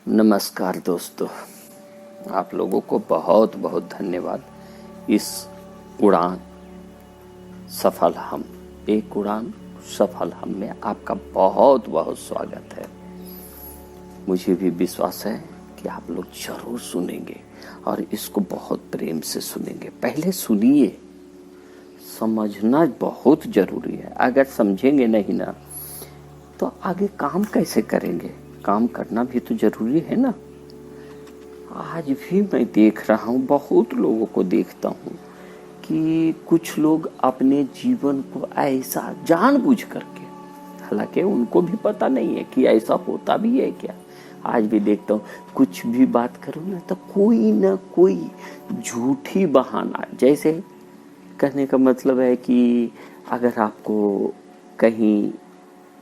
नमस्कार दोस्तों, आप लोगों को बहुत बहुत धन्यवाद। इस उड़ान सफल हम एक उड़ान सफल हम में आपका बहुत बहुत स्वागत है। मुझे भी विश्वास है कि आप लोग जरूर सुनेंगे और इसको बहुत प्रेम से सुनेंगे। पहले सुनिए, समझना बहुत जरूरी है। अगर समझेंगे नहीं ना तो आगे काम कैसे करेंगे? काम करना भी तो जरूरी है ना। आज भी मैं देख रहा हूँ, बहुत लोगों को देखता हूँ कि कुछ लोग अपने जीवन को ऐसा जानबूझ करके, हालांकि उनको भी पता नहीं है कि ऐसा होता भी है क्या। आज भी देखता हूँ, कुछ भी बात करूँ ना तो कोई ना कोई झूठी बहाना, जैसे कहने का मतलब है कि अगर आपको कहीं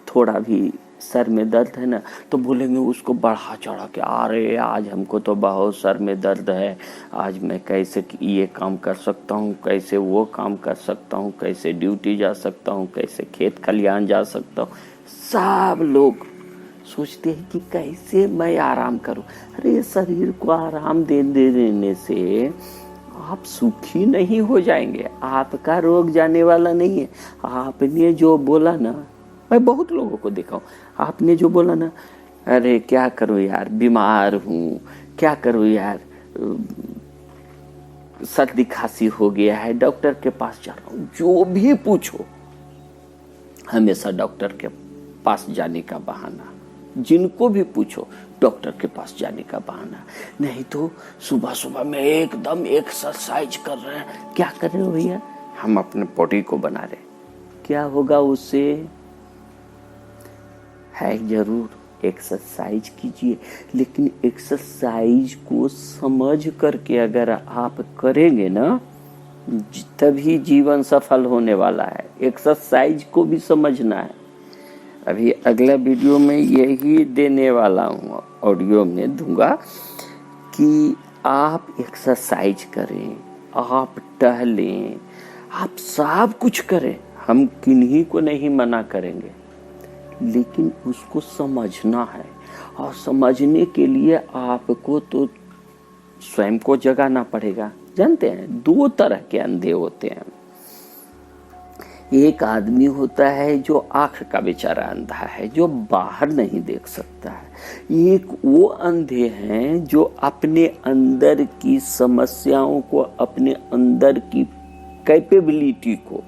थोड़ा भी सर में दर्द है ना तो बोलेंगे उसको बढ़ा चढ़ा के, अरे आज हमको तो बहुत सर में दर्द है, आज मैं कैसे ये काम कर सकता हूँ, कैसे वो काम कर सकता हूँ, कैसे ड्यूटी जा सकता हूँ, कैसे खेत खलिहान जा सकता हूँ। सब लोग सोचते हैं कि कैसे मैं आराम करूं। अरे शरीर को आराम देने से आप सुखी नहीं हो जाएंगे, आपका रोग जाने वाला नहीं है। आपने जो बोला ना, मैं बहुत लोगों को देखा हूँ, आपने जो बोला ना, अरे क्या करूं यार, बीमार हूँ, क्या करूं यार, सर्दी खांसी हो गया है, डॉक्टर के पास जा रहा हूँ, जो भी पूछो हमेशा डॉक्टर के पास जाने का बहाना। जिनको भी पूछो डॉक्टर के पास जाने का बहाना। नहीं तो सुबह सुबह में एकदम एक्सरसाइज कर रहे हैं। क्या कर रहे हो भैया? हम अपने बॉडी को बना रहे। क्या होगा उससे? है जरूर एक्सरसाइज कीजिए, लेकिन एक्सरसाइज को समझ करके अगर आप करेंगे ना तभी जीवन सफल होने वाला है। एक्सरसाइज को भी समझना है। अभी अगला वीडियो में यही देने वाला हूँ, ऑडियो में दूंगा कि आप एक्सरसाइज करें, आप टहलें, आप सब कुछ करें। हम किन्हीं को नहीं मना करेंगे, लेकिन उसको समझना है। और समझने के लिए आपको तो स्वयं को जगाना पड़ेगा। जानते हैं, दो तरह के अंधे होते हैं। एक आदमी होता है जो आंख का बेचारा अंधा है, जो बाहर नहीं देख सकता है। एक वो अंधे हैं जो अपने अंदर की समस्याओं को, अपने अंदर की कैपेबिलिटी को,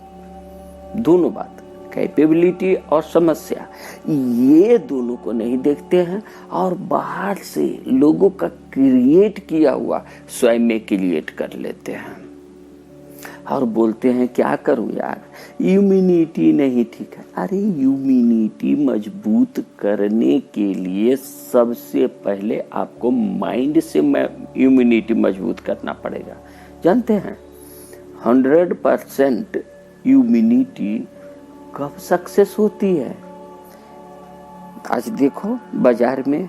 दोनों बात, कैपेबिलिटी और समस्या, ये दोनों को नहीं देखते हैं और बाहर से लोगों का क्रिएट किया हुआ स्वयं में क्रिएट कर लेते हैं और बोलते हैं क्या करूं यार, इम्यूनिटी नहीं ठीक है। अरे इम्यूनिटी मजबूत करने के लिए सबसे पहले आपको माइंड से इम्यूनिटी मजबूत करना पड़ेगा। जानते हैं 100% इम्यूनिटी कब सक्सेस होती है? आज देखो बाजार में,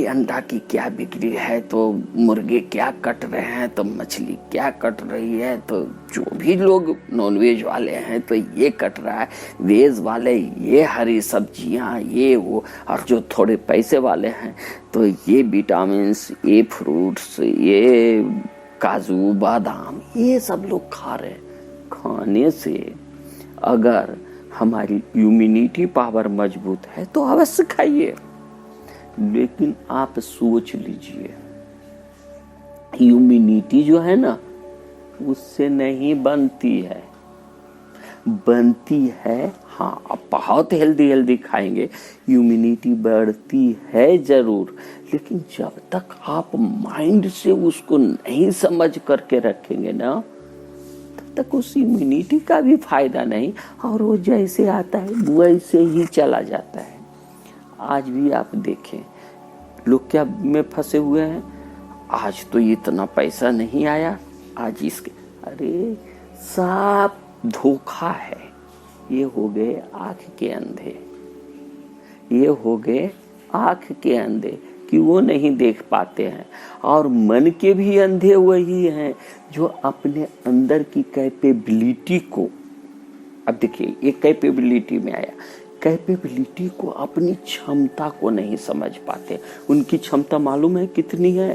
अंडा की क्या बिक्री है, तो मुर्गे क्या कट रहे हैं, तो मछली क्या कट रही है, तो जो भी लोग नॉनवेज वाले हैं तो ये कट रहा है, वेज वाले ये हरी सब्जियां, ये वो, और जो थोड़े पैसे वाले हैं तो ये विटामिन्स, ये फ्रूट्स, ये काजू बादाम, ये सब लोग खा रहे हैं। खाने से अगर हमारी इम्यूनिटी पावर मजबूत है तो अवश्य खाइए, लेकिन आप सोच लीजिए इम्यूनिटी जो है ना उससे नहीं बनती है। बनती है, हाँ, आप बहुत हेल्दी खाएंगे इम्यूनिटी बढ़ती है जरूर, लेकिन जब तक आप माइंड से उसको नहीं समझ करके रखेंगे ना तब तक उस इम्यूनिटी का भी फायदा नहीं, और वो जैसे आता है वैसे ही चला जाता है। आज भी आप देखें लोग क्या में फंसे हुए हैं, आज तो इतना पैसा नहीं आया, आज इसके, अरे सब धोखा है। ये हो गए आंख के अंधे, ये हो गए आंख के अंधे कि वो नहीं देख पाते हैं। और मन के भी अंधे वही हैं जो अपने अंदर की कैपेबिलिटी को, अब देखिए एक कैपेबिलिटी में आया, कैपेबिलिटी को, अपनी क्षमता को नहीं समझ पाते। उनकी क्षमता मालूम है कितनी है?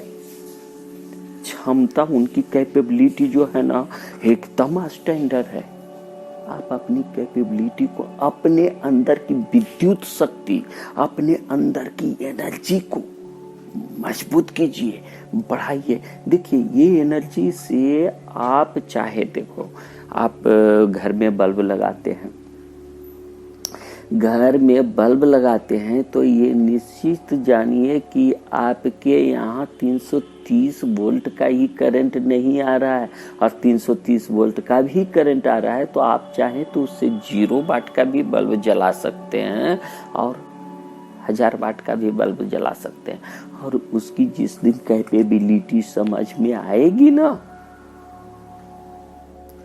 क्षमता, उनकी कैपेबिलिटी जो है ना, एकदम स्टैंडर्ड है। आप अपनी कैपेबिलिटी को, अपने अंदर की विद्युत शक्ति, अपने अंदर की एनर्जी को मजबूत कीजिए, बढ़ाइए। देखिए, ये एनर्जी से आप चाहे, देखो आप घर में बल्ब लगाते हैं, घर में बल्ब लगाते हैं तो ये निश्चित जानिए कि आपके यहाँ 330 वोल्ट का ही करंट नहीं आ रहा है, और 330 वोल्ट का भी करंट आ रहा है तो आप चाहें तो उससे 0 वाट का भी बल्ब जला सकते हैं और 1000 वाट का भी बल्ब जला सकते हैं। और उसकी जिस दिन कैपेबिलिटी समझ में आएगी ना,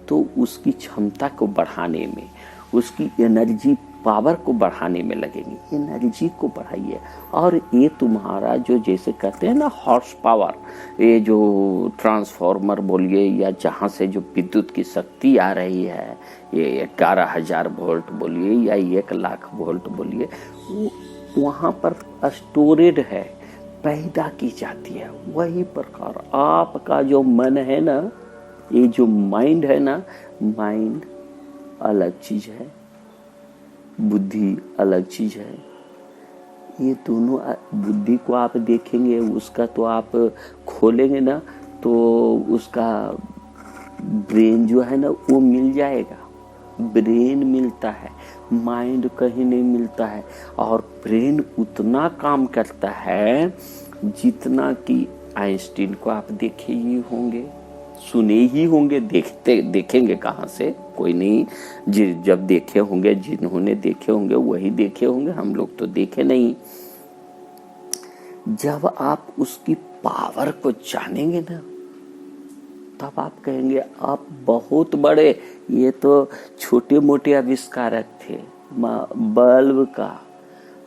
तो उसकी क्षमता को बढ़ाने में, उसकी एनर्जी पावर को बढ़ाने में लगेंगे। एनर्जी को बढ़ाइए। और ये तुम्हारा जो, जैसे कहते हैं ना हॉर्स पावर, ये जो ट्रांसफॉर्मर बोलिए या जहाँ से जो विद्युत की शक्ति आ रही है, ये 11,000 वोल्ट बोलिए या 1,00,000 वोल्ट बोलिए, वहाँ पर स्टोरेड है, पैदा की जाती है। वही प्रकार आपका जो मन है ना, ये जो माइंड है ना, माइंड अलग चीज है, बुद्धि अलग चीज है। ये दोनों, बुद्धि को आप देखेंगे, उसका तो आप खोलेंगे ना तो उसका ब्रेन जो है ना वो मिल जाएगा। ब्रेन मिलता है, माइंड कहीं नहीं मिलता है। और ब्रेन उतना काम करता है जितना कि आइंस्टीन को आप देखे ही होंगे, सुने ही होंगे, देखेंगे कहाँ से, कोई नहीं। जब देखे होंगे, जिन्होंने देखे होंगे वही देखे होंगे, हम लोग तो देखे नहीं। जब आप उसकी पावर को जानेंगे ना, तब आप कहेंगे आप बहुत बड़े, ये तो छोटे मोटे आविष्कारक थे। बल्ब का,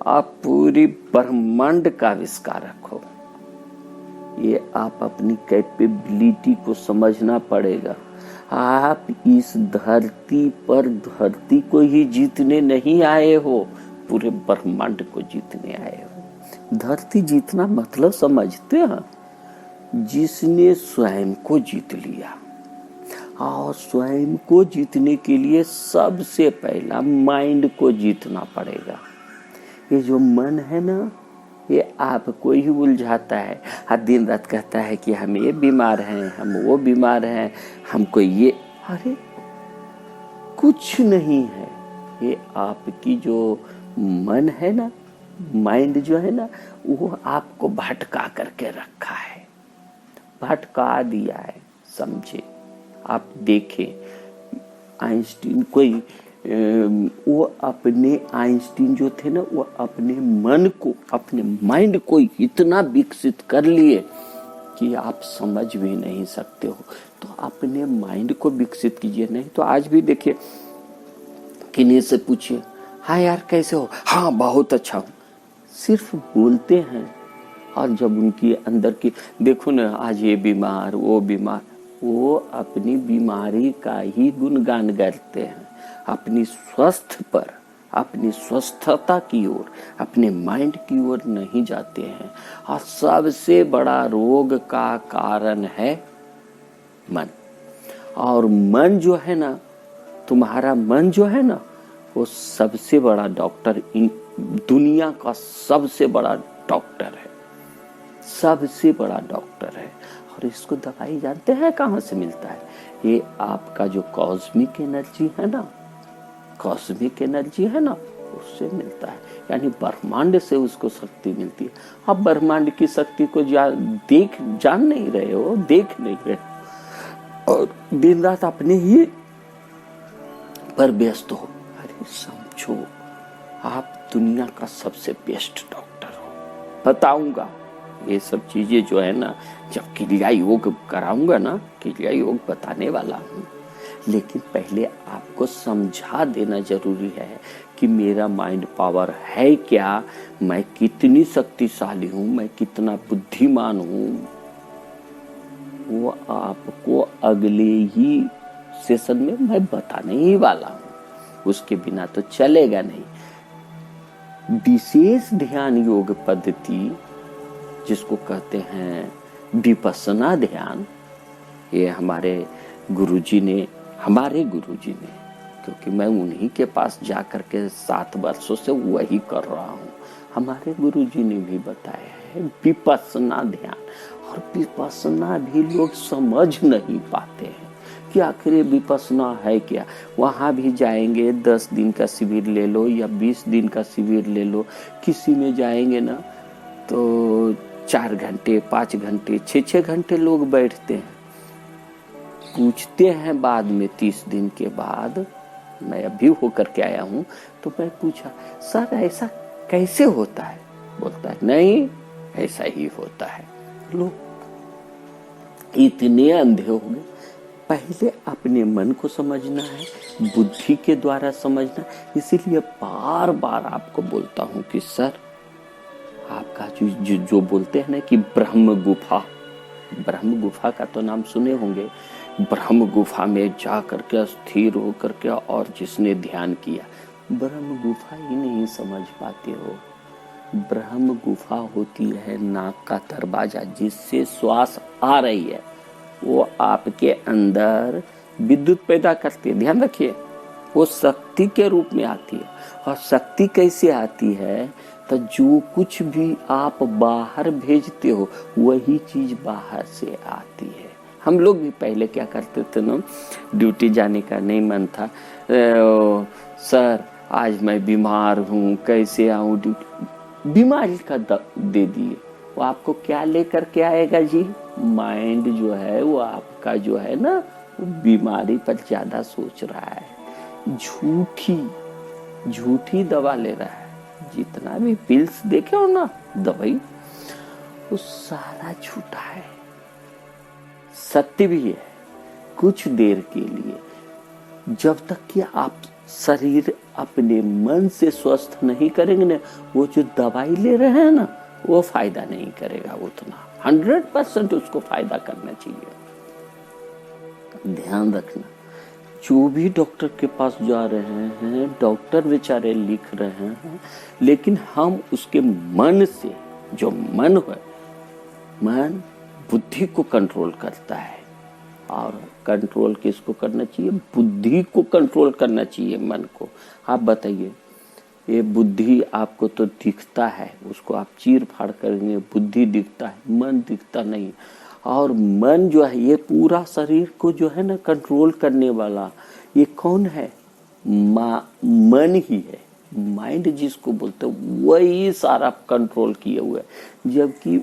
आप पूरी ब्रह्मांड का आविष्कारक हो। ये आप अपनी कैपेबिलिटी को समझना पड़ेगा। आप इस धरती पर धरती को ही जीतने नहीं आए हो, पूरे ब्रह्मांड को जीतने आए हो। धरती जीतना मतलब समझते हैं, जिसने स्वयं को जीत लिया। और स्वयं को जीतने के लिए सबसे पहला माइंड को जीतना पड़ेगा। ये जो मन है ना, ये आपको ही उलझाता है। हर दिन रात कहता है कि हम ये बीमार हैं, हम वो बीमार हैं, हमको ये, अरे कुछ नहीं है। ये आपकी जो मन है ना, माइंड जो है ना, वो आपको भटका करके रखा है, भटका दिया है। समझे? आप देखें, आइंस्टीन कोई वो अपने, आइंस्टीन जो थे ना, वो अपने मन को, अपने माइंड को इतना विकसित कर लिए कि आप समझ भी नहीं सकते हो। तो अपने माइंड को विकसित कीजिए। नहीं तो आज भी देखिए, किन्हीं से पूछिए, हाँ यार कैसे हो, हाँ बहुत अच्छा हूँ, सिर्फ बोलते हैं। और जब उनकी अंदर की देखो ना, आज ये बीमार वो बीमार, वो अपनी बीमारी का ही गुणगान करते हैं, अपनी स्वस्थ पर, अपनी स्वस्थता की ओर, अपने माइंड की ओर नहीं जाते हैं। और सबसे बड़ा रोग का कारण है मन। और मन जो है ना, तुम्हारा मन जो है ना, वो सबसे बड़ा डॉक्टर, दुनिया का सबसे बड़ा डॉक्टर है, सबसे बड़ा डॉक्टर है। और इसको दवाई जानते हैं कहाँ से मिलता है? ये आपका जो कॉस्मिक एनर्जी है ना, कॉस्मिक एनर्जी है ना, उससे मिलता है। यानी ब्रह्मांड से उसको शक्ति मिलती है। आप ब्रह्मांड की शक्ति को जान नहीं रहे हो, देख नहीं रहे हो, और दिन रात अपने ही पर व्यस्त हो। अरे समझो, आप दुनिया का सबसे बेस्ट डॉक्टर हो। बताऊंगा ये सब चीजें जो है ना, जब क्रिया योग कराऊंगा ना, क्रिया योग बताने वाला हूँ। लेकिन पहले आपको समझा देना जरूरी है कि मेरा माइंड पावर है क्या, मैं कितनी शक्तिशाली हूँ, मैं कितना बुद्धिमान हूँ। वो आपको अगले ही सेशन में मैं बताने ही वाला हूँ। उसके बिना तो चलेगा नहीं। विशेष ध्यान योग पद्धति जिसको कहते हैं विपस्सना ध्यान, ये हमारे गुरुजी ने क्योंकि मैं उन्हीं के पास जाकर के 7 वर्षों से वही कर रहा हूँ, हमारे गुरुजी ने भी बताया है विपस्सना ध्यान। और विपस्सना भी लोग समझ नहीं पाते हैं कि आखिर विपस्सना है क्या। वहां भी जाएंगे, 10 दिन का शिविर ले लो या 20 दिन का शिविर ले लो, किसी में जाएंगे ना तो 4 घंटे 5 घंटे 6 घंटे लोग बैठते हैं। पूछते हैं बाद में 30 दिन के बाद, मैं अभी होकर के आया हूँ, तो मैं पूछा सर ऐसा कैसे होता है? बोलता है नहीं ऐसा ही होता है। लोग इतने अंधे हो गए। पहले अपने मन को समझना है, बुद्धि के द्वारा समझना। इसीलिए बार बार आपको बोलता हूँ कि सर आपका जो बोलते हैं ना कि ब्रह्म गुफा का तो नाम सुने होंगे। ब्रह्म गुफा में जा करके स्थिर हो करके और जिसने ध्यान किया, ब्रह्म गुफा ही नहीं समझ पाते हो। ब्रह्म गुफा होती है नाक का दरवाजा, जिससे श्वास आ रही है वो आपके अंदर विद्युत पैदा करती है। ध्यान रखिए, वो शक्ति के रूप में आती है। और शक्ति कैसे आती है? तो जो कुछ भी आप बाहर भेजते हो वही चीज बाहर से आती है। हम लोग भी पहले क्या करते थे ना, ड्यूटी जाने का नहीं मन था, सर आज मैं बीमार हूँ कैसे आऊँ ड्यूटी, बीमारी का दे दिए। वो आपको क्या लेकर के आएगा जी? माइंड जो है वो आपका जो है ना बीमारी पर ज्यादा सोच रहा है, झूठी दवा ले रहा है। जितना भी पिल्स देखे हो ना दवाई, वो सारा झूठा है। सत्य भी है कुछ देर के लिए, जब तक कि आप शरीर अपने मन से स्वस्थ नहीं करेंगे ना, वो जो दवाई ले रहे हैं ना वो फायदा नहीं करेगा उतना। 100% उसको फायदा करना चाहिए। ध्यान रखना, जो भी डॉक्टर के पास जा रहे हैं, डॉक्टर बेचारे लिख रहे हैं, लेकिन हम उसके मन से, जो मन है, मन बुद्धि को कंट्रोल करता है। और कंट्रोल किसको करना चाहिए? बुद्धि को कंट्रोल करना चाहिए, मन को। आप बताइए, ये बुद्धि आपको तो दिखता है, उसको आप चीर फाड़ करेंगे, बुद्धि दिखता है, मन दिखता नहीं। और मन जो है ये पूरा शरीर को जो है ना कंट्रोल करने वाला, ये कौन है? मन ही है। माइंड जिसको बोलते हैं वही सारा कंट्रोल किए हुए है। जबकि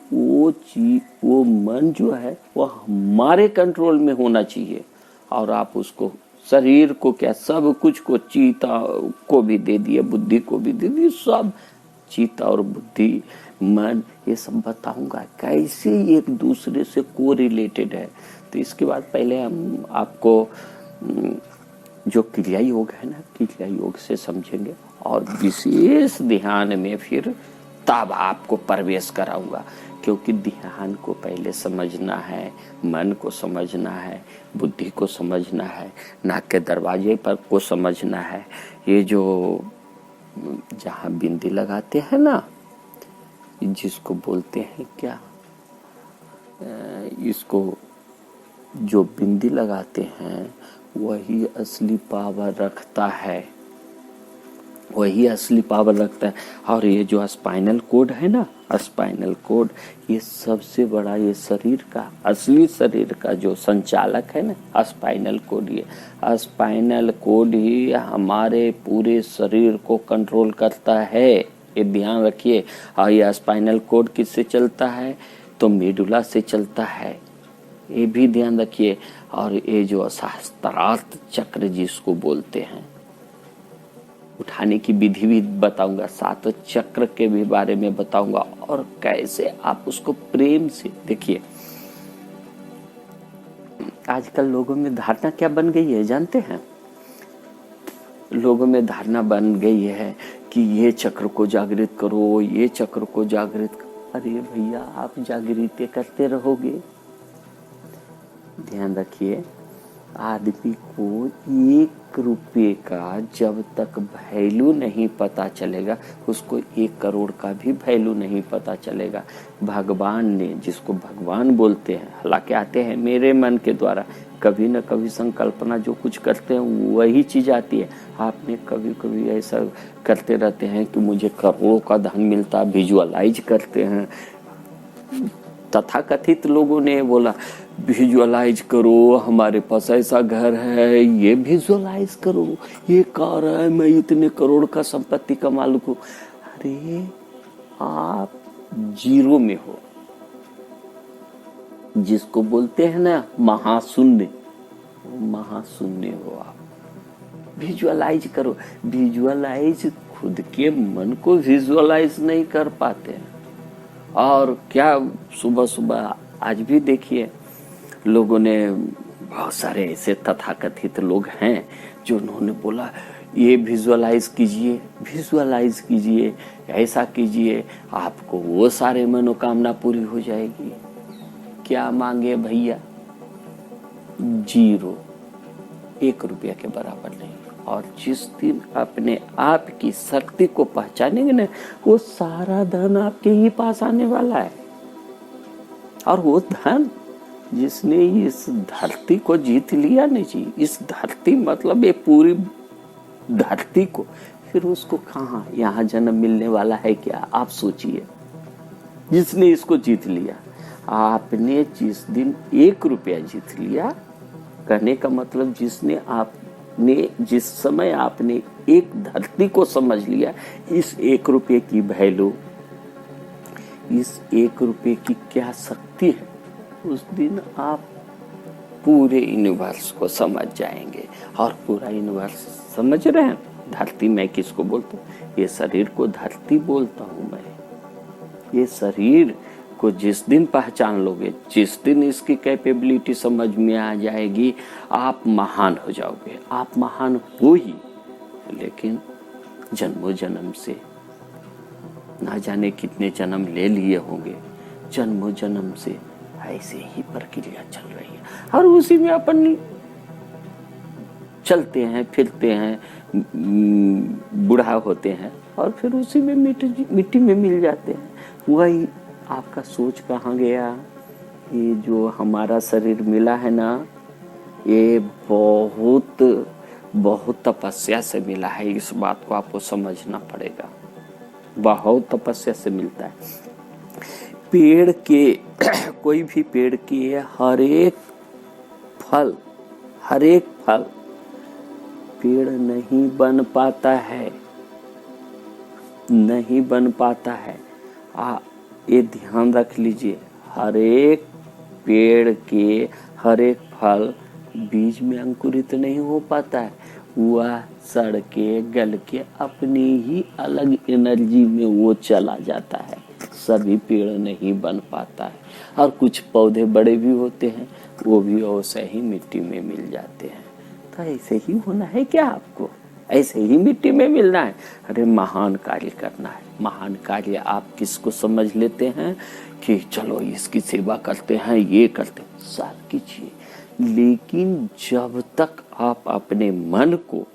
वो मन जो है वो हमारे कंट्रोल में होना चाहिए। और आप उसको, शरीर को क्या, सब कुछ को, चीता को भी दे दिए, बुद्धि को भी दे दिए, सब चीता और बुद्धि मन, ये सब बताऊंगा कैसे एक दूसरे से कोरिलेटेड है। तो इसके बाद पहले हम आपको जो क्रिया योग है ना, क्रिया योग से समझेंगे और विशेष ध्यान में फिर तब आपको प्रवेश कराऊंगा। क्योंकि ध्यान को पहले समझना है, मन को समझना है, बुद्धि को समझना है, नाक के दरवाजे पर को समझना है। ये जो जहाँ बिंदी लगाते हैं ना, जिसको बोलते हैं क्या, इसको जो बिंदी लगाते हैं वही असली पावर रखता है, वही असली पावर रखता है। और ये जो स्पाइनल कोड है ना, स्पाइनल कोड, ये सबसे बड़ा, ये शरीर का, असली शरीर का जो संचालक है ना, स्पाइनल कोड। ये स्पाइनल कोड ही हमारे पूरे शरीर को कंट्रोल करता है, ये ध्यान रखिए। और ये स्पाइनल कोड किससे चलता है? तो मेडुला से चलता है, ये भी ध्यान रखिए। और ये जो सहस्त्रार्थ चक्र जिसको बोलते हैं, उठाने की विधि भी बताऊंगा, 7 चक्र के भी बारे में बताऊंगा, और कैसे आप उसको प्रेम से देखिए। आजकल लोगों में धारणा क्या बन गई है जानते हैं? लोगों में धारणा बन गई है कि ये चक्र को जागृत करो, ये चक्र को जागृत करो। अरे भैया, आप जागृत करते रहोगे। ध्यान रखिए, आदमी को एक 1 रुपये का जब तक वैल्यू नहीं पता चलेगा, उसको 1 करोड़ का भी वैल्यू नहीं पता चलेगा। भगवान ने, जिसको भगवान बोलते हैं, हालांकि आते हैं मेरे मन के द्वारा, कभी न कभी संकल्पना जो कुछ करते हैं वही चीज आती है। आपने कभी कभी ऐसा करते रहते हैं कि मुझे करोड़ों का धन मिलता, विजुअलाइज करते हैं। तथाकथित लोगों ने बोला विजुअलाइज करो, हमारे पास ऐसा घर है, ये विजुअलाइज करो, ये कार है, मैं इतने करोड़ का संपत्ति कमा लूं। अरे आप जीरो में हो, जिसको बोलते हैं ना महाशून्य, महाशून्य हो आप। विजुअलाइज करो। विजुअलाइज खुद के मन को विजुअलाइज नहीं कर पाते हैं। और क्या सुबह सुबह आज भी देखिए लोगों ने, बहुत सारे ऐसे तथाकथित लोग हैं जो उन्होंने बोला ये विजुअलाइज कीजिए, विजुअलाइज कीजिए, ऐसा कीजिए, आपको वो सारे मनोकामना पूरी हो जाएगी। क्या मांगे भैया? जीरो, 1 रुपया के बराबर नहीं। और जिस दिन अपने आप की शक्ति को पहचानेंगे ना, वो सारा धन आपके ही पास आने वाला है। और वो धन जिसने इस धरती को जीत लिया ना जी, इस धरती मतलब ये पूरी धरती को, फिर उसको कहाँ यहाँ जन्म मिलने वाला है क्या? आप सोचिए। जिसने इसको जीत लिया, आपने जिस दिन 1 रुपया जीत लिया, कहने का मतलब जिस समय आपने एक धरती को समझ लिया, इस 1 रुपये की वैल्यू, इस 1 रुपये की क्या शक्ति है, उस दिन आप पूरे यूनिवर्स को समझ जाएंगे। और पूरा यूनिवर्स समझ रहे हैं? धरती मैं किसको बोलता हूँ? ये शरीर को धरती बोलता हूँ मैं। ये शरीर को जिस दिन पहचान लोगे, जिस दिन इसकी कैपेबिलिटी समझ में आ जाएगी, आप महान हो जाओगे। आप महान हो ही, लेकिन जन्मों जन्म से ना जाने कितने जन्म ले लिए होंगे, जन्मों जन्म से ऐसे ही प्रक्रिया चल रही है। और उसी में अपन चलते हैं, फिरते हैं, बूढ़ा होते हैं और फिर उसी में मिट्टी में मिल जाते हैं। वही आपका सोच कहाँ गया? ये जो हमारा शरीर मिला है ना, ये बहुत बहुत तपस्या से मिला है। इस बात को आपको समझना पड़ेगा। बहुत तपस्या से मिलता है। पेड़ के कोई भी पेड़ के हर एक फल पेड़ नहीं बन पाता है, नहीं बन पाता है। ये ध्यान रख लीजिए। हर एक पेड़ के हर एक फल बीज में अंकुरित नहीं हो पाता है। वह सड़ के गल के अपनी ही अलग एनर्जी में वो चला जाता है। सभी पेड़ नहीं बन पाता है। और कुछ पौधे बड़े भी होते हैं, वो भी वैसे ही मिट्टी में मिल जाते हैं। तो ऐसे ही होना है क्या आपको? ऐसे ही मिट्टी में मिलना है? अरे महान कार्य करना है। महान कार्य आप किसको समझ लेते हैं कि चलो इसकी सेवा करते हैं, ये करते हैं, सब कीजिए। लेकिन जब तक आप अपने मन को,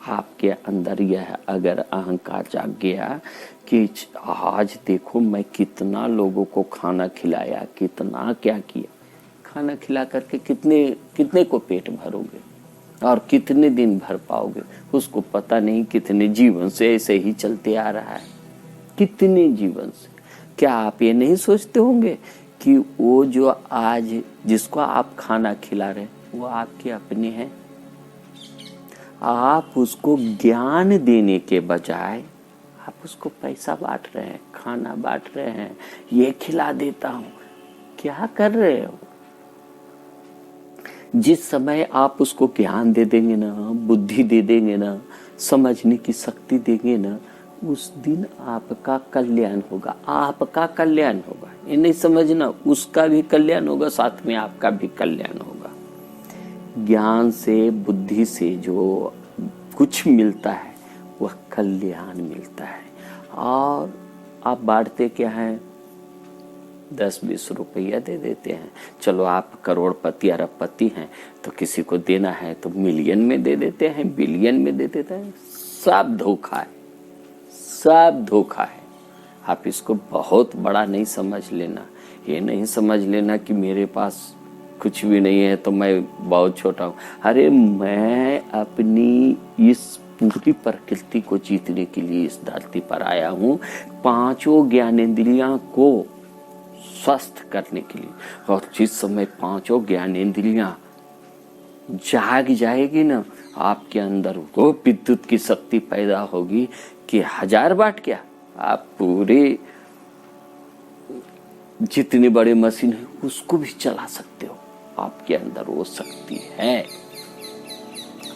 आपके अंदर यह अगर अहंकार जाग गया कि आज देखो मैं कितना लोगों को खाना खिलाया, कितना क्या किया, खाना खिला करके कितने को पेट भरोगे और कितने दिन भर पाओगे, उसको पता नहीं। कितने जीवन से ऐसे ही चलते आ रहा है, कितने जीवन से। क्या आप ये नहीं सोचते होंगे कि वो जो आज जिसको आप खाना खिला रहे वो आपके अपने हैं? आप उसको ज्ञान देने के बजाय आप उसको पैसा बांट रहे हैं, खाना बांट रहे हैं, ये खिला देता हूं। क्या कर रहे हो? जिस समय आप उसको ज्ञान दे देंगे ना, बुद्धि दे देंगे ना, समझने की शक्ति देंगे ना, उस दिन आपका कल्याण होगा। आपका कल्याण होगा, ये नहीं समझना, उसका भी कल्याण होगा, साथ में आपका भी कल्याण होगा। ज्ञान से, बुद्धि से जो कुछ मिलता है वह कल्याण मिलता है। और आप बांटते क्या हैं? 10-20 रुपया दे देते हैं। चलो आप करोड़पति अरबपति हैं तो किसी को देना है तो मिलियन में दे देते हैं, बिलियन में दे देते हैं। सब धोखा है, सब धोखा है। आप इसको बहुत बड़ा नहीं समझ लेना। ये नहीं समझ लेना कि मेरे पास कुछ भी नहीं है तो मैं बहुत छोटा हूँ। अरे मैं अपनी इस पूरी प्रकृति को जीतने के लिए इस धरती पर आया हूँ, 5 ज्ञानेंद्रियां को स्वस्थ करने के लिए। और जिस समय 5 ज्ञानेंद्रियां जाग जाएगी ना, आपके अंदर वो विद्युत की शक्ति पैदा होगी कि 1000 वाट क्या, आप पूरे जितने बड़े मशीन है उसको भी चला सकते हो। आपके अंदर वो शक्ति है।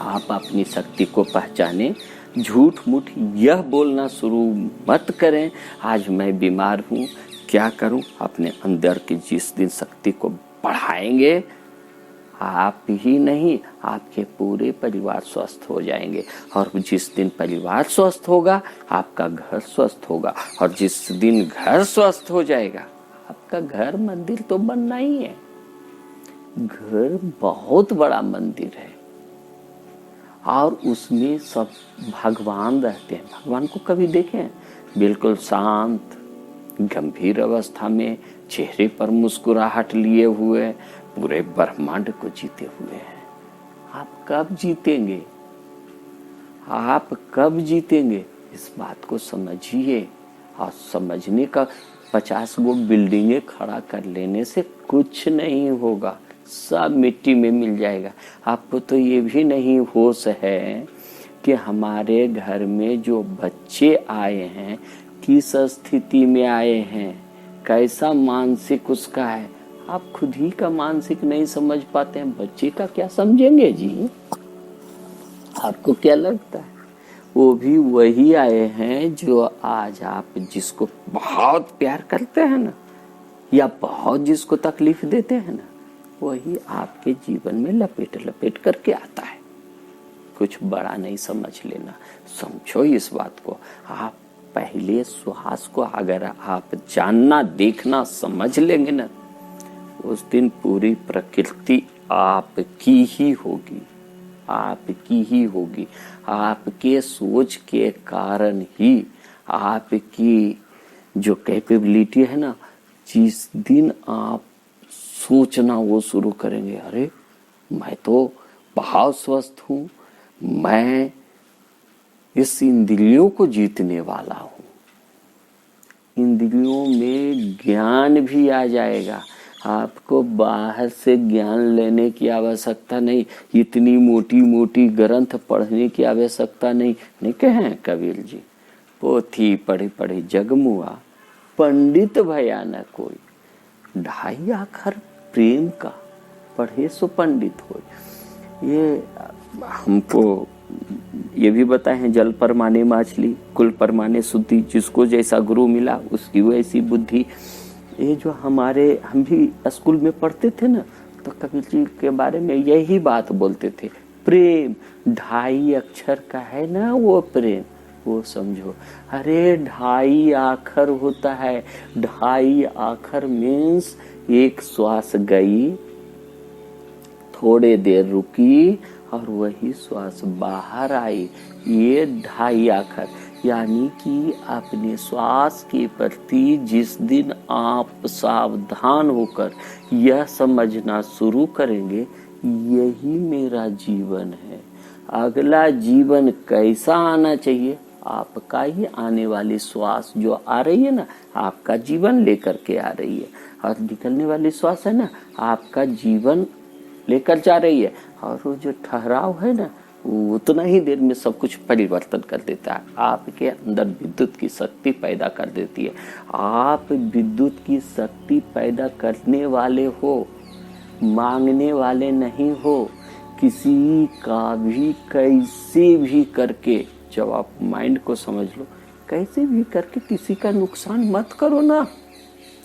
आप अपनी शक्ति को पहचाने। झूठ मूठ यह बोलना शुरू मत करें, आज मैं बीमार हूं, क्या करूं। अपने अंदर की जिस दिन शक्ति को बढ़ाएंगे, आप ही नहीं आपके पूरे परिवार स्वस्थ हो जाएंगे। और जिस दिन परिवार स्वस्थ होगा, आपका घर स्वस्थ होगा। और जिस दिन घर स्वस्थ हो जाएगा, आपका घर मंदिर तो बनना ही है। घर बहुत बड़ा मंदिर है और उसमें सब भगवान रहते हैं। भगवान को कभी देखें? बिल्कुल शांत गंभीर अवस्था में, चेहरे पर मुस्कुराहट लिए हुए, पूरे ब्रह्मांड को जीते हुए हैं। आप कब जीतेंगे? आप कब जीतेंगे? इस बात को समझिए। और समझने का 50 गो बिल्डिंगें खड़ा कर लेने से कुछ नहीं होगा, सब मिट्टी में मिल जाएगा। आपको तो ये भी नहीं होश है कि हमारे घर में जो बच्चे आए हैं किस स्थिति में आए हैं, कैसा मानसिक उसका है। आप खुद ही का मानसिक नहीं समझ पाते हैं, बच्चे का क्या समझेंगे जी? आपको क्या लगता है? वो भी वही आए हैं जो आज आप जिसको बहुत प्यार करते हैं ना, या बहुत जिसको तकलीफ देते हैं ना, वही आपके जीवन में लपेट लपेट करके आता है। कुछ बड़ा नहीं समझ लेना, समझो इस बात को। आप पहले श्वास को अगर आप जानना, देखना, समझ लेंगे ना, उस दिन पूरी प्रकृति आपकी ही होगी, आपकी ही होगी। आपके सोच के कारण ही आपकी जो कैपेबिलिटी है ना, जिस दिन आप सोचना वो शुरू करेंगे, अरे मैं तो बहुत स्वस्थ हूँ, मैं इस इंद्रियों को जीतने वाला हूँ। इंद्रियों में ज्ञान भी आ जाएगा। आपको बाहर से ज्ञान लेने की आवश्यकता नहीं, इतनी मोटी मोटी ग्रंथ पढ़ने की आवश्यकता नहीं। नहीं कहें कबीर जी, पोथी पढ़ी पढ़ी जगमुआ, पंडित भया न कोई, 2.5 अक्षर प्रेम का पढ़े सो पंडित हो। ये हमको ये भी बताए हैं, जल पर माने मछली, कुल पर माने शुद्धि, जिसको जैसा गुरु मिला उसकी वैसी बुद्धि। ये जो हम भी स्कूल में पढ़ते थे ना, तो कबीर जी के बारे में यही बात बोलते थे, प्रेम 2.5 अक्षर का है ना वो प्रेम, वो समझो। अरे 2.5 अक्षर होता है, 2.5 अक्षर मीन्स एक श्वास गई, थोड़े देर रुकी और वही श्वास बाहर आई, ये 2.5 अक्षर। यानी कि अपने श्वास के प्रति जिस दिन आप सावधान होकर यह समझना शुरू करेंगे, यही मेरा जीवन है। अगला जीवन कैसा आना चाहिए? आपका ही आने वाली श्वास जो आ रही है ना, आपका जीवन लेकर के आ रही है, और निकलने वाली श्वास है ना, आपका जीवन लेकर जा रही है। और वो जो ठहराव है ना, वो उतना ही देर में सब कुछ परिवर्तन कर देता है। आपके अंदर विद्युत की शक्ति पैदा कर देती है। आप विद्युत की शक्ति पैदा करने वाले हो, मांगने वाले नहीं हो। किसी का भी कैसे भी करके, जब आप माइंड को समझ लो, कैसे भी करके किसी का नुकसान मत करो ना,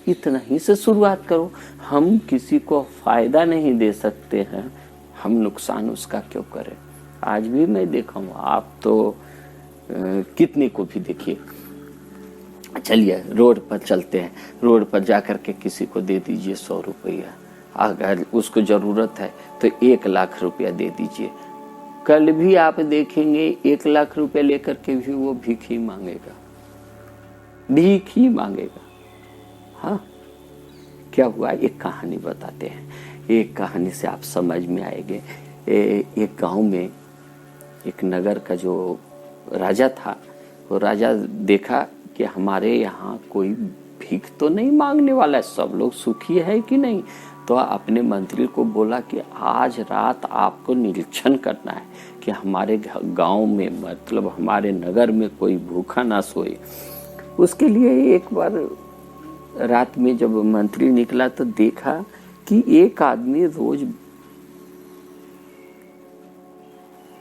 इतना ही से शुरुआत करो। हम किसी को फायदा नहीं दे सकते हैं, हम नुकसान उसका क्यों करें? आज भी मैं देखा हूँ, आप तो कितने को भी देखिए, चलिए रोड पर चलते हैं, रोड पर जाकर के किसी को दे दीजिए 100 रुपया, अगर उसको जरूरत है तो 1 लाख रुपया दे दीजिए। कल भी आप देखेंगे 1 लाख रुपया लेकर के भी वो भीख ही मांगेगा, भीख ही मांगेगा। हाँ, क्या हुआ, एक कहानी बताते हैं। एक कहानी से आप समझ में आएंगे। एक गांव में एक नगर का जो राजा था, वो राजा देखा कि हमारे यहाँ कोई भीख तो नहीं मांगने वाला है, सब लोग सुखी है कि नहीं। तो अपने मंत्री को बोला कि आज रात आपको निरीक्षण करना है कि हमारे गांव में, मतलब हमारे नगर में कोई भूखा ना सोए। उसके लिए एक बार रात में जब मंत्री निकला तो देखा कि एक आदमी रोज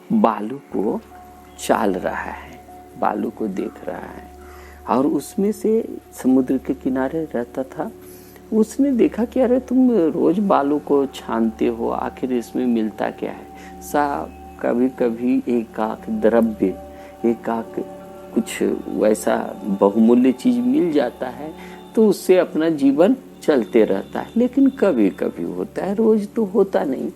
बालू को चाल रहा है, बालू को देख रहा है, और उसमें से समुद्र के किनारे रहता था। उसने देखा कि अरे तुम रोज बालू को छानते हो, आखिर इसमें मिलता क्या है। कभी कभी एक आख द्रव्य, एक आख कुछ वैसा बहुमूल्य चीज मिल जाता है तो उससे अपना जीवन चलते रहता है, लेकिन कभी कभी होता है, रोज तो होता नहीं।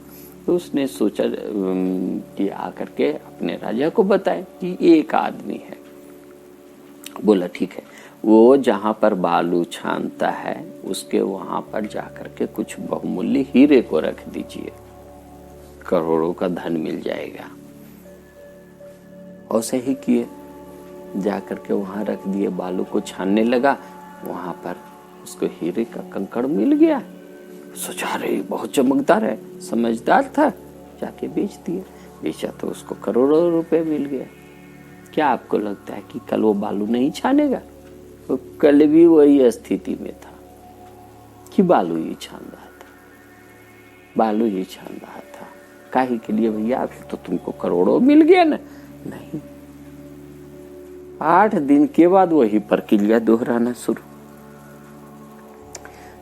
तो उसने सोचा कि आकर के अपने राजा को बताए कि एक आदमी है। बोला ठीक है, वो जहां पर बालू छानता है उसके वहां पर जाकर के कुछ बहुमूल्य हीरे को रख दीजिए, करोड़ों का धन मिल जाएगा। और सही किए, जाकर के वहां रख दिए, बालू को छानने लगा, वहां पर उसको हीरे का कंकड़ मिल गया। सोचा रहे बहुत चमकदार है, समझदार था, जाके बेच दिया। बेचा तो उसको करोड़ों रुपए मिल गया। क्या आपको लगता है कि कल वो बालू नहीं छानेगा? तो कल भी वही स्थिति में था कि बालू ही छान रहा था, बालू ही छान रहा था। काहे के लिए भैया, अभी तो तुमको करोड़ों मिल गया ना। नहीं, 8 दिन के बाद वही प्रक्रिया दोहराना शुरू।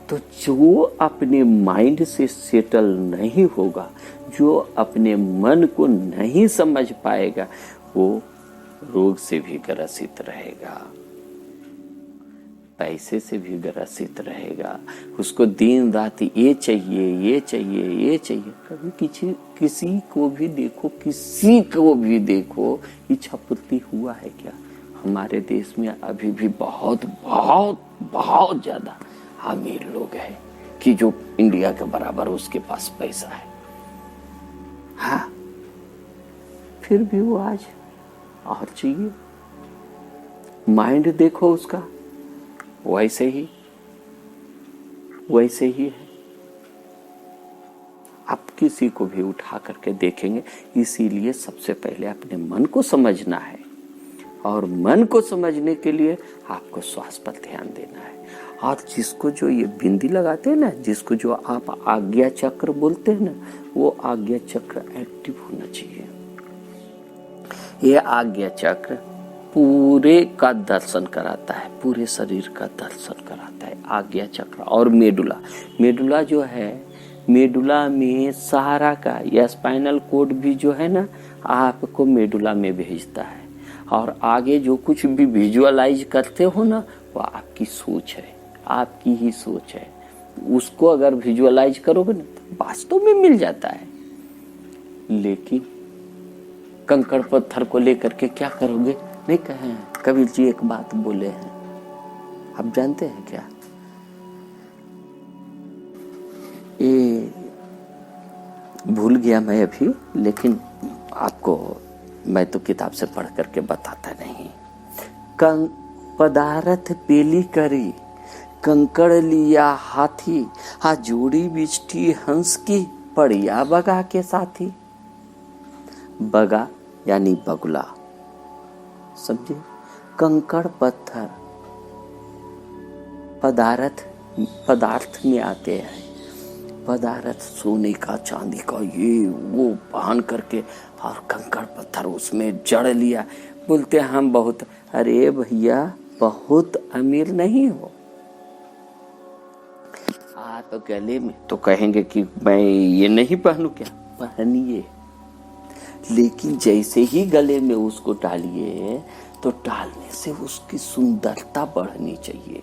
तो जो अपने माइंड से सेटल नहीं होगा, जो अपने मन को नहीं समझ पाएगा, वो रोग से भी ग्रसित रहेगा, पैसे से भी ग्रसित रहेगा। उसको दिन रात ये चाहिए, ये चाहिए, ये चाहिए। कभी किसी को भी देखो, किसी को भी देखो, इच्छा पूर्ति हुआ है क्या? हमारे देश में अभी भी बहुत बहुत बहुत ज्यादा अमीर लोग हैं कि जो इंडिया के बराबर उसके पास पैसा है। हाँ, फिर भी वो आज और चाहिए। माइंड देखो उसका वैसे ही है। आप किसी को भी उठा करके देखेंगे। इसीलिए सबसे पहले अपने मन को समझना है, और मन को समझने के लिए आपको श्वास पर ध्यान देना है। और जिसको जो ये बिंदी लगाते हैं ना, जिसको जो आप आज्ञा चक्र बोलते हैं ना, वो आज्ञा चक्र एक्टिव होना चाहिए। ये आज्ञा चक्र पूरे का दर्शन कराता है, पूरे शरीर का दर्शन कराता है आज्ञा चक्र। और मेडुला जो है, मेडुला में सहारा का या स्पाइनल कोड भी जो है ना, आपको मेडुला में भेजता है। और आगे जो कुछ भी विजुअलाइज करते हो ना, वो आपकी सोच है, आपकी ही सोच है। उसको अगर विजुअलाइज करोगे ना तो वास्तव में मिल जाता है। लेकिन कंकड़ पत्थर को लेकर के क्या करोगे? नहीं कहे हैं। कबीर जी एक बात बोले हैं, आप जानते हैं क्या? ये भूल गया मैं अभी, लेकिन आपको मैं तो किताब से पढ़ करके बताता नहीं। पदारथ पेली करी, कंकड़ लिया हाथी, हा जोड़ी बिछटी हंस की, पड़िया बगा के साथी। बगा यानी बगुला, समझे? कंकड़ पत्थर पदार्थ में आते हैं। पदार्थ सोने का, चांदी का, ये वो पहन करके, और कंकड़ पत्थर उसमें जड़ लिया। बोलते हम बहुत, अरे भैया बहुत अमीर नहीं हो आप। गले में तो कहेंगे कि मैं ये नहीं पहनूं, क्या पहनिए, लेकिन जैसे ही गले में उसको डालिए तो डालने से उसकी सुंदरता बढ़नी चाहिए।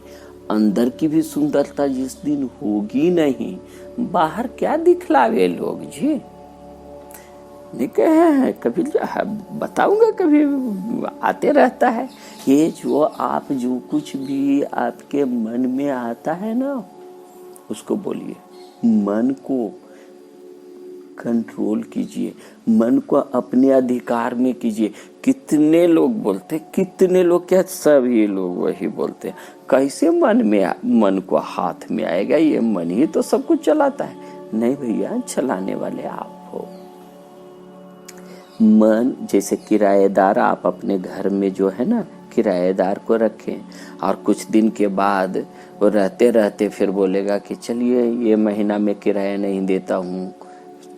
अंदर की भी सुंदरता जिस दिन होगी नहीं, बाहर क्या दिखलावे लोग जी। नहीं कहे हैं कभी, बताऊंगा कभी, आते रहता है। ये जो आप जो कुछ भी आपके मन में आता है ना, उसको बोलिए। मन को कंट्रोल कीजिए, मन को अपने अधिकार में कीजिए। कितने लोग बोलते, कितने लोग क्या, सभी लोग वही बोलते, कैसे मन को हाथ में आएगा, ये मन ही तो सब कुछ चलाता है। नहीं भैया, चलाने वाले आप हो। मन जैसे किराएदार, आप अपने घर में जो है ना किराएदार को रखें, और कुछ दिन के बाद वो रहते रहते फिर बोलेगा कि चलिए ये महीना में किराया नहीं देता हूँ,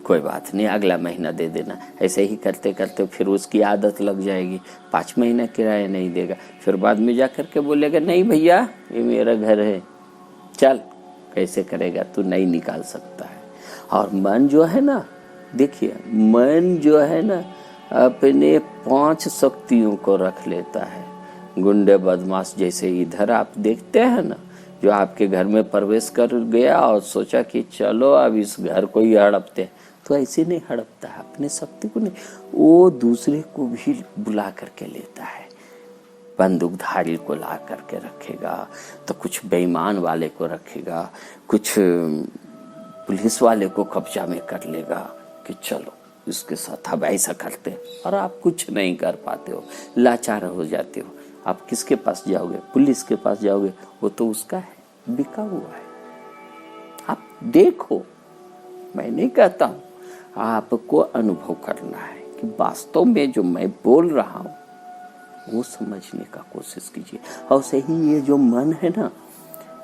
कोई बात नहीं अगला महीना दे देना। ऐसे ही करते करते फिर उसकी आदत लग जाएगी, 5 महीना किराया नहीं देगा, फिर बाद में जा कर के बोलेगा नहीं भैया ये मेरा घर है, चल। कैसे करेगा, तू नहीं निकाल सकता है। और मन जो है ना, देखिए मन जो है ना अपने 5 शक्तियों को रख लेता है। गुंडे बदमाश जैसे इधर आप देखते हैं ना, जो आपके घर में प्रवेश कर गया और सोचा कि चलो अब इस घर को ही हड़पते, तो ऐसे नहीं हड़पता है अपने शक्ति को, नहीं, वो दूसरे को भी बुला करके लेता है। बंदूकधारी को ला करके रखेगा, तो कुछ बेईमान वाले को रखेगा, कुछ पुलिस वाले को कब्जा में कर लेगा कि चलो इसके साथ अब ऐसा करते हैं, और आप कुछ नहीं कर पाते हो, लाचार हो जाते हो। आप किसके पास जाओगे, पुलिस के पास जाओगे, वो तो उसका है, बिका हुआ है। आप देखो, मैं नहीं कहता हूं, आपको अनुभव करना है कि वास्तव में जो मैं बोल रहा हूं वो समझने का कोशिश कीजिए। और सही ये जो मन है ना,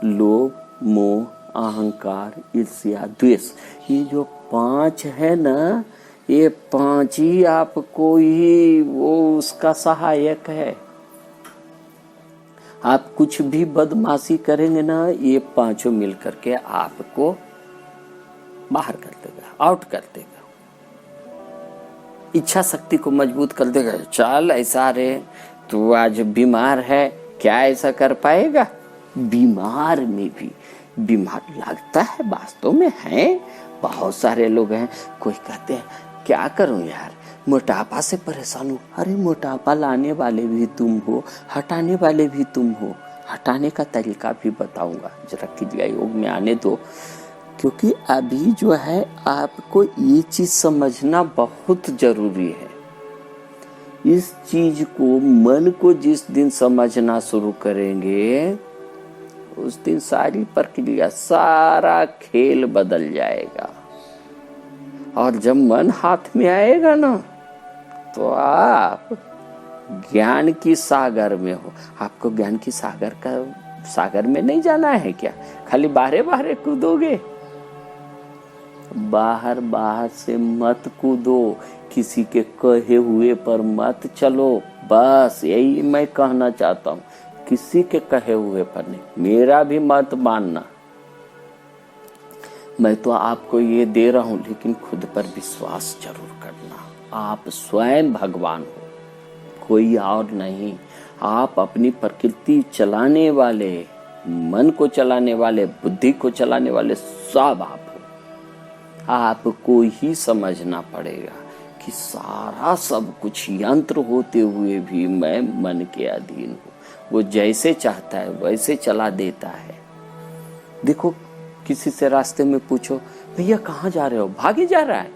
लोभ, मोह, अहंकार, ईर्ष्या, द्वेष, ये जो 5 है ना, ये 5 ही आपको ही वो उसका सहायक है। आप कुछ भी बदमाशी करेंगे ना, ये 5 मिल करके आपको बाहर कर देगा, आउट कर देगा। इच्छा शक्ति को मजबूत कर देगा। चल ऐसा रे, तू आज बीमार है, क्या ऐसा कर पाएगा? बीमार में भी बीमार लगता है, वास्तव में है। बहुत सारे लोग हैं, कोई कहते हैं क्या करूं यार, मोटापा से परेशान हूं। अरे मोटापा लाने वाले भी तुम हो, हटाने वाले भी तुम हो। हटाने का तरीका भी बताऊंगा, जरा कीजिएगा, योग में आने दो। क्योंकि अभी जो है आपको ये चीज समझना बहुत जरूरी है। इस चीज को, मन को जिस दिन समझना शुरू करेंगे, उस दिन सारी प्रक्रिया, सारा खेल बदल जाएगा। और जब मन हाथ में आएगा ना, तो आप ज्ञान की सागर में हो। आपको ज्ञान की सागर में नहीं जाना है क्या? खाली बाहरे बाहरे कूदोगे? बाहर बाहर से मत कूदो, किसी के कहे हुए पर मत चलो। बस यही मैं कहना चाहता हूँ, किसी के कहे हुए पर नहीं, मेरा भी मत मानना। मैं तो आपको ये दे रहा हूं, लेकिन खुद पर विश्वास जरूर करना। आप स्वयं भगवान हो, कोई और नहीं। आप अपनी प्रकृति चलाने वाले, मन को चलाने वाले, बुद्धि को चलाने वाले सब आप हो। आपको ही समझना पड़ेगा कि सारा सब कुछ यंत्र होते हुए भी मैं मन के अधीन हूँ। वो जैसे चाहता है वैसे चला देता है। देखो, किसी से रास्ते में पूछो, भैया कहाँ जा रहे हो? भागे जा रहा है।